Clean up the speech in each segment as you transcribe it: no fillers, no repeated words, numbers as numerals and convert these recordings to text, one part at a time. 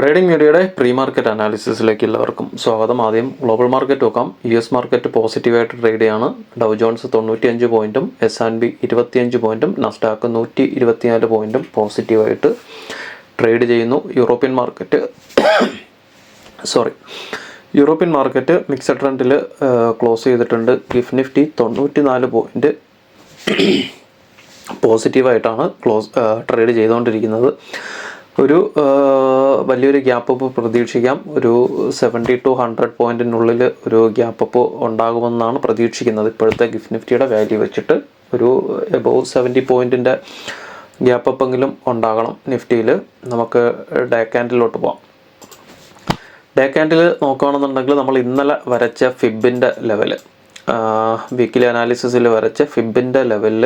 Trading മീഡിയയുടെ pre market അനാലിസിസിലേക്ക് എല്ലാവർക്കും സ്വാഗതം. ആദ്യം ഗ്ലോബൽ മാർക്കറ്റ് നോക്കാം. US മാർക്കറ്റ് പോസിറ്റീവായിട്ട് ട്രേഡ് ചെയ്യാണ്. ഡൗ ജോൺസ് 95 പോയിന്റും S&P 25 പോയിന്റും നസ്ഡാക്ക് 124 പോയിന്റും പോസിറ്റീവായിട്ട് ട്രേഡ് ചെയ്യുന്നു. യൂറോപ്യൻ മാർക്കറ്റ് മിക്സഡ് ട്രെൻഡിൽ ക്ലോസ് ചെയ്തിട്ടുണ്ട്. ഗിഫ് നിഫ്റ്റി 94 പോയിന്റ് പോസിറ്റീവായിട്ടാണ് ട്രേഡ് ചെയ്തുകൊണ്ടിരിക്കുന്നത്. ഒരു വലിയൊരു ഗ്യാപ്പ് അപ്പ് പ്രതീക്ഷിക്കാം. ഒരു 70 to 100 പോയിന്റിനുള്ളിൽ ഒരു ഗ്യാപ്പ് അപ്പ് ഉണ്ടാകുമെന്നാണ് പ്രതീക്ഷിക്കുന്നത്. ഇപ്പോഴത്തെ ഗിഫ്റ്റ് നിഫ്റ്റിയുടെ വാല്യൂ വെച്ചിട്ട് ഒരു എബോവ് 70 പോയിന്റിൻ്റെ ഗ്യാപ്പ് അപ്പെങ്കിലും ഉണ്ടാകണം നിഫ്റ്റിയിൽ. നമുക്ക് ഡേ ക്യാൻഡിലോട്ട് പോകാം. ഡേ ക്യാൻഡിൽ നോക്കുകയാണെന്നുണ്ടെങ്കിൽ നമ്മൾ ഇന്നലെ വരച്ച ഫിബിൻ്റെ ലെവല്, വീക്കിലി അനാലിസിസിൽ വരച്ച ഫിബിൻ്റെ ലെവലിൽ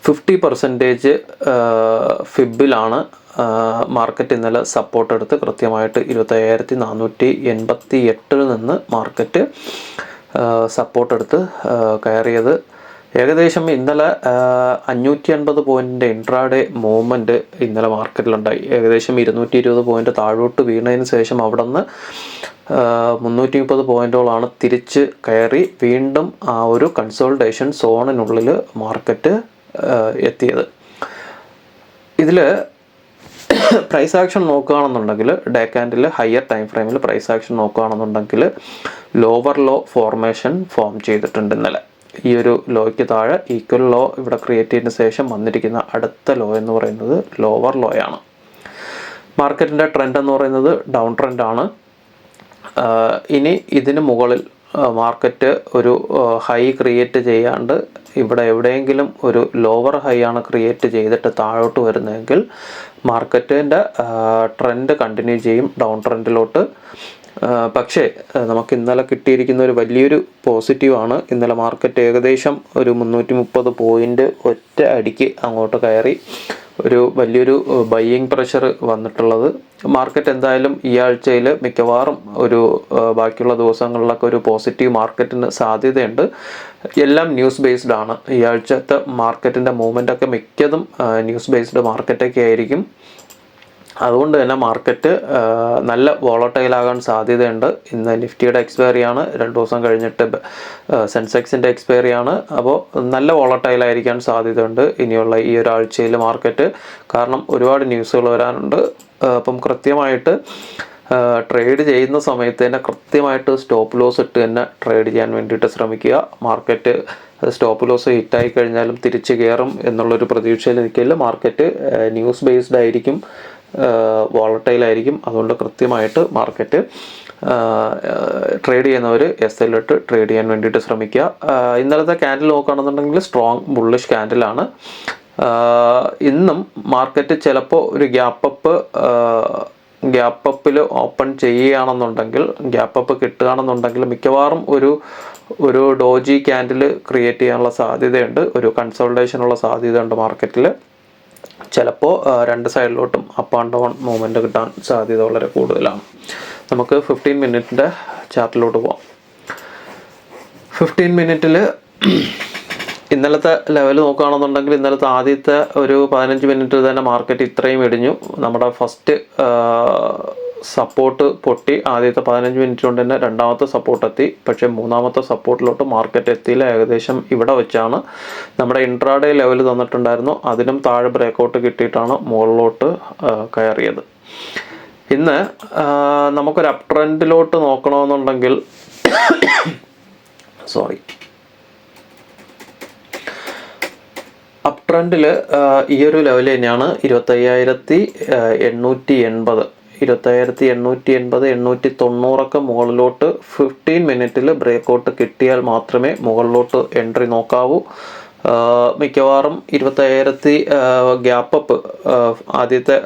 50% ഫിബിലാണ് മാർക്കറ്റ് ഇന്നലെ സപ്പോർട്ട് എടുത്ത് കൃത്യമായിട്ട് 25,488 നിന്ന് മാർക്കറ്റ് സപ്പോർട്ട് എടുത്ത് കയറിയത്. ഏകദേശം ഇന്നലെ 550 പോയിൻറ്റിൻ്റെ ഇൻട്രാഡേ മൂവ്മെൻറ്റ് ഇന്നലെ മാർക്കറ്റിലുണ്ടായി. ഏകദേശം 220 പോയിൻറ്റ് താഴോട്ട് വീണതിന് ശേഷം അവിടെ നിന്ന് 330 പോയിൻറ്റോളാണ് തിരിച്ച് കയറി വീണ്ടും ആ ഒരു കൺസോൾട്ടേഷൻ സോണിനുള്ളിൽ മാർക്കറ്റ് എത്തിയത്. ഇതിൽ പ്രൈസ് ആക്ഷൻ നോക്കുകയാണെന്നുണ്ടെങ്കിൽ ഡേ ക്യാൻഡിൽ ഹയർ ടൈം ഫ്രെയിമിൽ പ്രൈസ് ആക്ഷൻ നോക്കുകയാണെന്നുണ്ടെങ്കിൽ ലോവർ ലോ ഫോർമേഷൻ ഫോം ചെയ്തിട്ടുണ്ട് ഇന്നലെ. ഈ ഒരു ലോയ്ക്ക് താഴെ ഈക്വൽ ലോ ഇവിടെ ക്രിയേറ്റ് ചെയ്തതിന് ശേഷം വന്നിരിക്കുന്ന അടുത്ത ലോ എന്ന് പറയുന്നത് ലോവർ ലോയാണ്. മാർക്കറ്റിൻ്റെ ട്രെൻഡ് എന്ന് പറയുന്നത് ഡൗൺ ട്രെൻഡാണ്. ഇനി ഇതിന് മുകളിൽ മാർക്കറ്റ് ഒരു ഹൈ ക്രിയേറ്റ് ചെയ്യാണ്ട് ഇവിടെ എവിടെയെങ്കിലും ഒരു ലോവർ ഹൈ ആണ് ക്രിയേറ്റ് ചെയ്തിട്ട് താഴോട്ട് വരുന്നതെങ്കിൽ മാർക്കറ്റിൻ്റെ ട്രെൻഡ് കണ്ടിന്യൂ ചെയ്യും ഡൗൺ ട്രെൻഡിലോട്ട്. പക്ഷേ നമുക്ക് ഇന്നലെ കിട്ടിയിരിക്കുന്ന ഒരു വലിയൊരു പോസിറ്റീവാണ്. ഇന്നലെ മാർക്കറ്റ് ഏകദേശം ഒരു 330 പോയിൻ്റ് ഒറ്റ അടിക്ക് അങ്ങോട്ട് കയറി ഒരു വലിയൊരു ബയ്യിങ് പ്രഷർ വന്നിട്ടുള്ളത്. മാർക്കറ്റ് എന്തായാലും ഈ ആഴ്ചയിൽ മിക്കവാറും ഒരു ബാക്കിയുള്ള ദിവസങ്ങളിലൊക്കെ ഒരു പോസിറ്റീവ് മാർക്കറ്റിന് സാധ്യതയുണ്ട്. എല്ലാം ന്യൂസ് ബേസ്ഡ് ആണ്. ഈ ആഴ്ചത്തെ മാർക്കറ്റിൻ്റെ മൂവ്മെൻ്റൊക്കെ മിക്കതും ന്യൂസ് ബേസ്ഡ് മാർക്കറ്റൊക്കെ ആയിരിക്കും. അതുകൊണ്ട് തന്നെ മാർക്കറ്റ് നല്ല വോളട്ടൈലാകാൻ സാധ്യതയുണ്ട്. ഇന്ന് നിഫ്റ്റിയുടെ എക്സ്പയറിയാണ്, 2 ദിവസം കഴിഞ്ഞിട്ട് സെൻസെക്സിൻ്റെ എക്സ്പയറിയാണ്. അപ്പോൾ നല്ല വോളട്ടൈലായിരിക്കാൻ സാധ്യതയുണ്ട് ഇനിയുള്ള ഈ ഒരാഴ്ചയിൽ മാർക്കറ്റ്. കാരണം ഒരുപാട് ന്യൂസുകൾ വരാനുണ്ട്. അപ്പം കൃത്യമായിട്ട് ട്രേഡ് ചെയ്യുന്ന സമയത്ത് തന്നെ കൃത്യമായിട്ട് സ്റ്റോപ്പ് ലോസ് ഇട്ട് തന്നെ ട്രേഡ് ചെയ്യാൻ വേണ്ടിയിട്ട് ശ്രമിക്കുക. മാർക്കറ്റ് സ്റ്റോപ്പ് ലോസ് ഹിറ്റായി കഴിഞ്ഞാലും തിരിച്ച് കയറും എന്നുള്ളൊരു പ്രതീക്ഷയിൽ നിൽക്കില്ല. മാർക്കറ്റ് ന്യൂസ് ബേസ്ഡ് ആയിരിക്കും, വോളട്ടൈലായിരിക്കും. അതുകൊണ്ട് കൃത്യമായിട്ട് മാർക്കറ്റ് ട്രേഡ് ചെയ്യുന്നവർ SL ഇട്ട് ട്രേഡ് ചെയ്യാൻ വേണ്ടിയിട്ട് ശ്രമിക്കുക. ഇന്നലത്തെ ക്യാൻഡിൽ നോക്കുകയാണെന്നുണ്ടെങ്കിൽ സ്ട്രോങ് ബുള്ളിഷ് ക്യാൻഡിലാണ്. ഇന്നും മാർക്കറ്റ് ചിലപ്പോൾ ഒരു ഗ്യാപ്പ് അപ്പിൽ ഓപ്പൺ ചെയ്യുകയാണെന്നുണ്ടെങ്കിൽ, ഗ്യാപ്പ് അപ്പ് കിട്ടുകയാണെന്നുണ്ടെങ്കിൽ മിക്കവാറും ഒരു ഡോജി ക്യാൻഡിൽ ക്രിയേറ്റ് ചെയ്യാനുള്ള സാധ്യതയുണ്ട്. ഒരു കൺസോൾട്ടേഷനുള്ള സാധ്യതയുണ്ട് മാർക്കറ്റിൽ. ചിലപ്പോൾ രണ്ട് സൈഡിലോട്ടും അപ്പ് ആൻഡ് ഡൗൺ മൂവ്മെൻറ്റ് കിട്ടാൻ സാധ്യത വളരെ കൂടുതലാണ്. നമുക്ക് 15 മിനിറ്റിൻ്റെ ചാർട്ടിലോട്ട് പോകാം. 15 മിനിറ്റിൽ ഇന്നലത്തെ ലെവൽ നോക്കുകയാണെന്നുണ്ടെങ്കിൽ ഇന്നലത്തെ ആദ്യത്തെ ഒരു 15 മിനിറ്റിൽ തന്നെ മാർക്കറ്റ് ഇത്രയും ഇടിഞ്ഞു. നമ്മുടെ ഫസ്റ്റ് സപ്പോർട്ട് പൊട്ടി. ആദ്യത്തെ 15 മിനിറ്റ് കൊണ്ട് തന്നെ രണ്ടാമത്തെ സപ്പോർട്ട് എത്തി. പക്ഷേ മൂന്നാമത്തെ സപ്പോർട്ടിലോട്ട് മാർക്കറ്റ് എത്തിയില്ല. ഏകദേശം ഇവിടെ വെച്ചാണ് നമ്മുടെ ഇൻട്രാഡേ ലെവൽ തന്നിട്ടുണ്ടായിരുന്നു. അതിനും താഴെ ബ്രേക്കൗട്ട് കിട്ടിയിട്ടാണ് മുകളിലോട്ട് കയറിയത്. ഇന്ന് നമുക്കൊരു അപ് ട്രെൻഡിലോട്ട് നോക്കണമെന്നുണ്ടെങ്കിൽ അപ് ട്രെൻഡിൽ ഈ ഒരു ലെവൽ തന്നെയാണ് 25,880. 25,880, 890 മുകളിലോട്ട് 15 മിനിറ്റിൽ ബ്രേക്കൗട്ട് കിട്ടിയാൽ മാത്രമേ മുകളിലോട്ട് എൻട്രി നോക്കാവൂ. മിക്കവാറും 25,000 ഗ്യാപ്പ് അപ്പ് ആദ്യത്തെ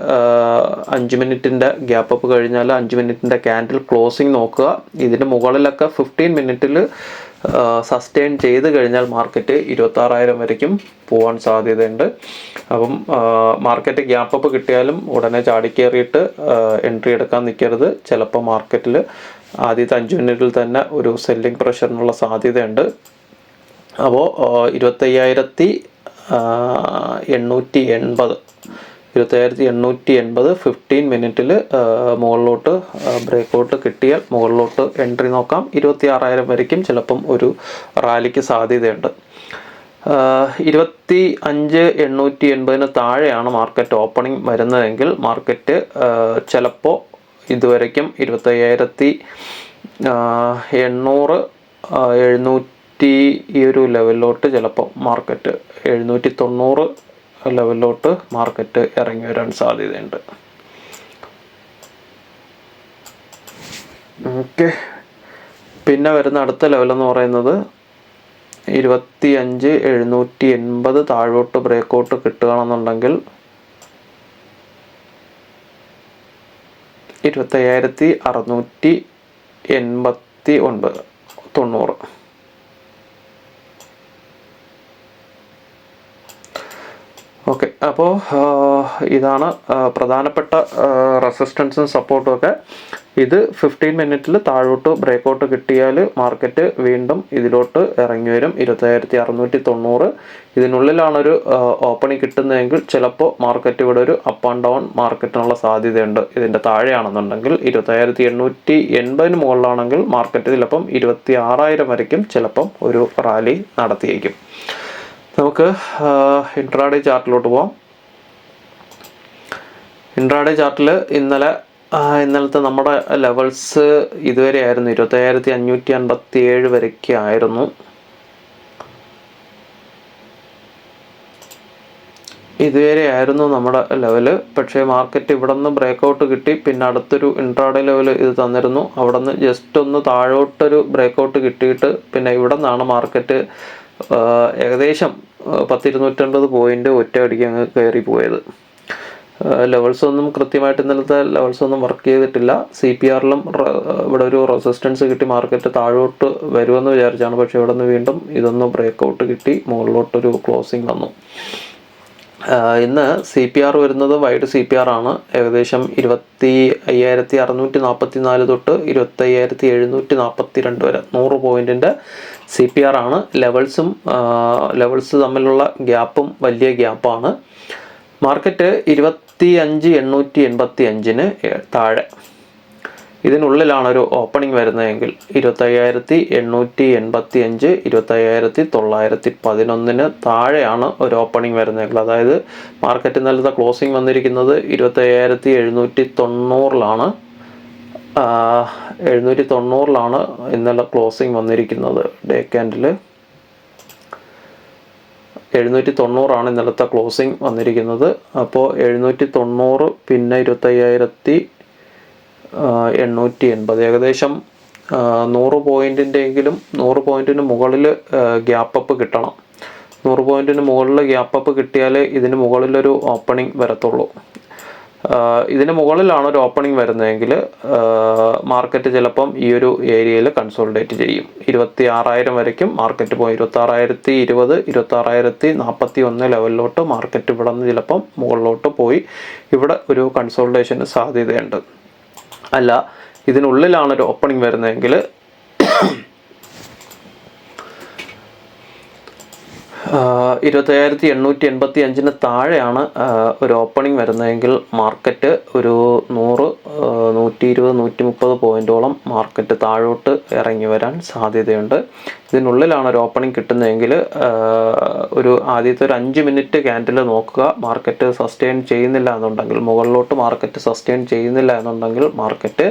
5 മിനിറ്റിൻ്റെ ഗ്യാപ്പ് അപ്പ് കഴിഞ്ഞാൽ 5 മിനിറ്റിൻ്റെ ക്യാൻഡിൽ ക്ലോസിങ് നോക്കുക. ഇതിന് മുകളിലൊക്കെ 15 മിനിറ്റിൽ സസ്റ്റെയിൻ ചെയ്ത് കഴിഞ്ഞാൽ മാർക്കറ്റ് 26,000 വരയ്ക്കും പോകാൻ സാധ്യതയുണ്ട്. അപ്പം മാർക്കറ്റ് ഗ്യാപ്പ് അപ്പ് കിട്ടിയാലും ഉടനെ ചാടിക്കേറിയിട്ട് എൻട്രി എടുക്കാൻ നിൽക്കരുത്. ചിലപ്പോൾ മാർക്കറ്റിൽ ആദ്യത്തെ 5 മിനിറ്റിൽ തന്നെ ഒരു സെല്ലിംഗ് പ്രഷറിനുള്ള സാധ്യതയുണ്ട്. അപ്പോൾ 25,880 25,880 15 മിനിറ്റിൽ മുകളിലോട്ട് ബ്രേക്കൗട്ട് കിട്ടിയാൽ മുകളിലോട്ട് എൻട്രി നോക്കാം. 26,000 വരയ്ക്കും ചിലപ്പം ഒരു റാലിക്ക് സാധ്യതയുണ്ട്. 25,880 താഴെയാണ് മാർക്കറ്റ് ഓപ്പണിംഗ് വരുന്നതെങ്കിൽ മാർക്കറ്റ് ചിലപ്പോൾ ഇതുവരയ്ക്കും 25,800 700 ഈ ഒരു ലെവലിലോട്ട് ചിലപ്പോൾ മാർക്കറ്റ് 790 ലെവലിലോട്ട് മാർക്കറ്റ് ഇറങ്ങി വരാൻ സാധ്യതയുണ്ട്. ഓക്കെ, പിന്നെ വരുന്ന അടുത്ത ലെവലെന്ന് പറയുന്നത് 25,780 താഴോട്ട് ബ്രേക്കൗട്ട് കിട്ടുകയാണെന്നുണ്ടെങ്കിൽ 25,689 90. ഓക്കെ, അപ്പോൾ ഇതാണ് പ്രധാനപ്പെട്ട റെസിസ്റ്റൻസും സപ്പോർട്ടും ഒക്കെ. ഇത് 15 മിനിറ്റിൽ താഴോട്ട് ബ്രേക്കൗട്ട് കിട്ടിയാൽ മാർക്കറ്റ് വീണ്ടും ഇതിലോട്ട് ഇറങ്ങി വരും. 25,690 ഇതിനുള്ളിലാണൊരു ഓപ്പണിംഗ് കിട്ടുന്നതെങ്കിൽ ചിലപ്പോൾ മാർക്കറ്റ് ഇവിടെ ഒരു അപ്പ് ആൻഡ് ഡൗൺ മാർക്കറ്റിനുള്ള സാധ്യതയുണ്ട്. ഇതിൻ്റെ താഴെയാണെന്നുണ്ടെങ്കിൽ 25,880 മുകളിലാണെങ്കിൽ മാർക്കറ്റ് ചിലപ്പം 26,000 വരയ്ക്കും ചിലപ്പം ഒരു റാലി നടത്തിയേക്കും. നമുക്ക് ഇൻട്രാഡേ ചാർട്ടിലോട്ട് പോവാം. ഇൻട്രാഡേ ചാർട്ടിൽ ഇന്നലത്തെ നമ്മുടെ ലെവൽസ് ഇതുവരെ ആയിരുന്നു 25,557 വരയ്ക്ക് ആയിരുന്നു. ഇതുവരെ ആയിരുന്നു നമ്മുടെ ലെവല്. പക്ഷേ മാർക്കറ്റ് ഇവിടെ നിന്ന് ബ്രേക്കൗട്ട് കിട്ടി. പിന്നെ അടുത്തൊരു ഇൻട്രാഡേ ലെവൽ ഇത് തന്നിരുന്നു. അവിടെ നിന്ന് ജസ്റ്റ് ഒന്ന് താഴോട്ടൊരു ബ്രേക്കൗട്ട് കിട്ടിയിട്ട് പിന്നെ ഇവിടെ നിന്നാണ് മാർക്കറ്റ് ഏകദേശം 10,250 പോയിന്റ് ഒറ്റയടിക്ക് അങ്ങ് കയറി പോയത്. ലെവൽസ് ഒന്നും കൃത്യമായിട്ട് ഇന്നലത്തെ ലെവൽസ് ഒന്നും വർക്ക് ചെയ്തിട്ടില്ല. CPR-ലും ഇവിടെ ഒരു റെസിസ്റ്റൻസ് കിട്ടി മാർക്കറ്റ് താഴോട്ട് വരുമെന്ന് വിചാരിച്ചാണ്. പക്ഷെ ഇവിടെ നിന്ന് വീണ്ടും ഇതൊന്ന് ബ്രേക്കൗട്ട് കിട്ടി മുകളിലോട്ടൊരു ക്ലോസിങ് വന്നു. ഇന്ന് CPR വരുന്നത് വൈഡ് CPR ആണ്. ഏകദേശം 25,644 തൊട്ട് 25,742 വരെ 100 പോയിന്റിൻ്റെ CPR ആണ്. ലെവൽസ് തമ്മിലുള്ള ഗ്യാപ്പും വലിയ ഗ്യാപ്പാണ്. മാർക്കറ്റ് 25,885 താഴെ ഇതിനുള്ളിലാണ് ഒരു ഓപ്പണിംഗ് വരുന്നതെങ്കിൽ 25,885 25,911 താഴെയാണ് ഒരു ഓപ്പണിംഗ് വരുന്നതെങ്കിൽ, അതായത് മാർക്കറ്റ് ഇന്നലത്തെ ക്ലോസിംഗ് വന്നിരിക്കുന്നത് 25,790 790 ഇന്നലെ ക്ലോസിംഗ് വന്നിരിക്കുന്നത്. ഡേ ക്യാൻഡിൽ 790 ഇന്നലത്തെ ക്ലോസിംഗ് വന്നിരിക്കുന്നത്. അപ്പോൾ 790 പിന്നെ 25,880 ഏകദേശം 100 പോയിന്റിൻ്റെയെങ്കിലും 100 പോയിന്റിന് മുകളിൽ ഗ്യാപ്പപ്പ് കിട്ടണം. 100 പോയിന്റിന് മുകളിൽ ഗ്യാപ്പപ്പ് കിട്ടിയാൽ ഇതിന് മുകളിലൊരു ഓപ്പണിംഗ് വരത്തുള്ളൂ. ഇതിന് മുകളിലാണ് ഒരു ഓപ്പണിംഗ് വരുന്നതെങ്കിൽ മാർക്കറ്റ് ചിലപ്പം ഈ ഒരു ഏരിയയിൽ കൺസോളിഡേറ്റ് ചെയ്യും. 26,000 വരയ്ക്കും മാർക്കറ്റ് പോയി. 26,020 26,041 ലെവലിലോട്ട് മാർക്കറ്റ് ഇവിടെ നിന്ന് ചിലപ്പം മുകളിലോട്ട് പോയി ഇവിടെ ഒരു കൺസോളിഡേഷന് സാധ്യതയുണ്ട്. അല്ല ഇതിനുള്ളിലാണ് ഒരു ഓപ്പണിംഗ് വരുന്നതെങ്കിൽ 25,885 താഴെയാണ് ഒരു ഓപ്പണിംഗ് വരുന്നതെങ്കിൽ മാർക്കറ്റ് ഒരു 100 120 130 പോയിന്റോളം മാർക്കറ്റ് താഴോട്ട് ഇറങ്ങി വരാൻ സാധ്യതയുണ്ട്. ഇതിനുള്ളിലാണ് ഒരു ഓപ്പണിംഗ് കിട്ടുന്നതെങ്കിൽ ഒരു ആദ്യത്തെ ഒരു 5 മിനിറ്റ് ക്യാൻഡിൽ നോക്കുക. മാർക്കറ്റ് സസ്റ്റെയിൻ ചെയ്യുന്നില്ല എന്നുണ്ടെങ്കിൽ, മുകളിലോട്ട് മാർക്കറ്റ് സസ്റ്റെയിൻ ചെയ്യുന്നില്ല എന്നുണ്ടെങ്കിൽ മാർക്കറ്റ്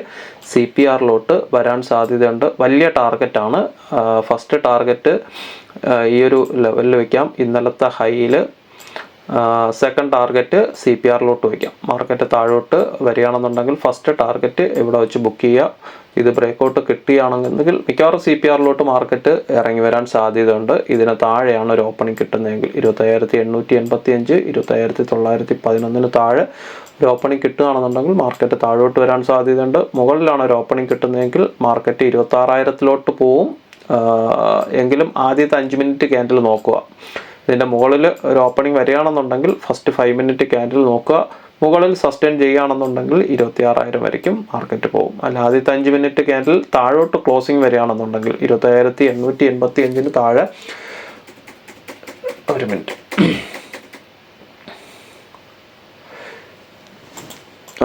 CPR-ലോട്ട് വരാൻ സാധ്യതയുണ്ട്. വലിയ ടാർഗറ്റാണ്. ഫസ്റ്റ് ടാർഗറ്റ് ഈ ഒരു ലെവലിൽ വയ്ക്കാം, ഇന്നലത്തെ ഹൈയിൽ. സെക്കൻഡ് ടാർഗറ്റ് CPR-ലോട്ട് വയ്ക്കാം. മാർക്കറ്റ് താഴോട്ട് വരികയാണെന്നുണ്ടെങ്കിൽ ഫസ്റ്റ് ടാർഗറ്റ് ഇവിടെ വെച്ച് ബുക്ക് ചെയ്യുക. ഇത് ബ്രേക്കൗട്ട് കിട്ടുകയാണെന്നുണ്ടെങ്കിൽ മിക്കവാറും CPR-ലോട്ട് മാർക്കറ്റ് ഇറങ്ങി വരാൻ സാധ്യതയുണ്ട്. ഇതിന് താഴെയാണ് ഒരു ഓപ്പണിംഗ് കിട്ടുന്നതെങ്കിൽ 25,885 25,911 താഴെ ഒരു ഓപ്പണിംഗ് കിട്ടുകയാണെന്നുണ്ടെങ്കിൽ മാർക്കറ്റ് താഴോട്ട് വരാൻ സാധ്യതയുണ്ട്. മുകളിലാണ് ഒരു ഓപ്പണിംഗ് കിട്ടുന്നതെങ്കിൽ മാർക്കറ്റ് 26,000-ലോട്ട് പോവും. എങ്കിലും ആദ്യത്തെ 5 മിനിറ്റ് ക്യാൻഡിൽ നോക്കുക. ഇതിൻ്റെ മുകളിൽ ഒരു ഓപ്പണിംഗ് വരികയാണെന്നുണ്ടെങ്കിൽ ഫസ്റ്റ് 5 മിനിറ്റ് ക്യാൻഡിൽ നോക്കുക. മുകളിൽ സസ്റ്റെയിൻ ചെയ്യുകയാണെന്നുണ്ടെങ്കിൽ 26,000 വരയ്ക്കും മാർക്കറ്റ് പോകും. അല്ല ആദ്യത്തെ 5 മിനിറ്റ് ക്യാൻഡിൽ താഴോട്ട് ക്ലോസിംഗ് വരികയാണെന്നുണ്ടെങ്കിൽ 25,885 താഴെ. ഒരു മിനിറ്റ്,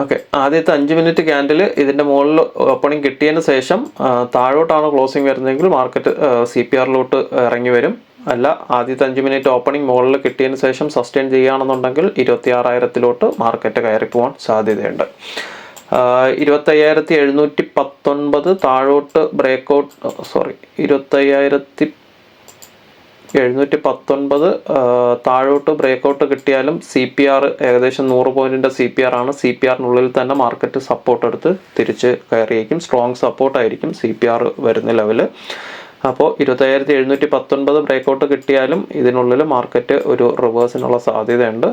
ഓക്കെ, ആദ്യത്തെ 5 മിനിറ്റ് ക്യാൻഡിൽ ഇതിൻ്റെ മുകളിൽ ഓപ്പണിംഗ് കിട്ടിയതിന് ശേഷം താഴോട്ടാണ് ക്ലോസിംഗ് വരുന്നതെങ്കിൽ മാർക്കറ്റ് CPRലോട്ട് ഇറങ്ങി വരും. അല്ല, ആദ്യത്തെ 5 മിനിറ്റ് ഓപ്പണിംഗ് മുകളിൽ കിട്ടിയതിന് ശേഷം സസ്റ്റെയിൻ ചെയ്യുകയാണെന്നുണ്ടെങ്കിൽ 26,000 മാർക്കറ്റ് കയറി പോകാൻ സാധ്യതയുണ്ട്. 25,719 താഴോട്ട് ബ്രേക്കൗട്ട് 25,719 താഴോട്ട് ബ്രേക്കൗട്ട് കിട്ടിയാലും CPR ഏകദേശം 100 പോയിന്റിൻ്റെ CPR ആണ്. CPRനുള്ളിൽ തന്നെ മാർക്കറ്റ് സപ്പോർട്ട് എടുത്ത് തിരിച്ച് കയറിയേക്കും. സ്ട്രോങ് സപ്പോർട്ടായിരിക്കും CPR വരുന്ന ലെവല്. അപ്പോൾ 25,719 ബ്രേക്കൗട്ട് കിട്ടിയാലും ഇതിനുള്ളിൽ മാർക്കറ്റ് ഒരു റിവേഴ്സിനുള്ള സാധ്യതയുണ്ട്.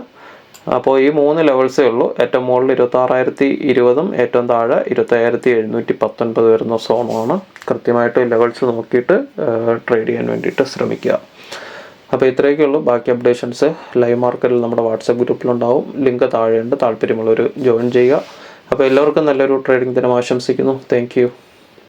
അപ്പോൾ ഈ 3 ലെവൽസേ ഉള്ളൂ. ഏറ്റവും മുകളിൽ 26,020 ഏറ്റവും താഴെ 25,719 വരുന്ന സോണാണ്. കൃത്യമായിട്ട് ലെവൽസ് നോക്കിയിട്ട് ട്രേഡ് ചെയ്യാൻ വേണ്ടിയിട്ട് ശ്രമിക്കുക. അപ്പോൾ ഇത്രയൊക്കെ ഉള്ളൂ. ബാക്കി അപ്ഡേഷൻസ് ലൈവ് മാർക്കറ്റിൽ നമ്മുടെ വാട്സപ്പ് ഗ്രൂപ്പിലുണ്ടാവും. ലിങ്ക് താഴെയുണ്ട്. താല്പര്യമുള്ളവർ ജോയിൻ ചെയ്യുക. അപ്പോൾ എല്ലാവർക്കും നല്ലൊരു ട്രേഡിംഗ് ദിനം ആശംസിക്കുന്നു. Thank you.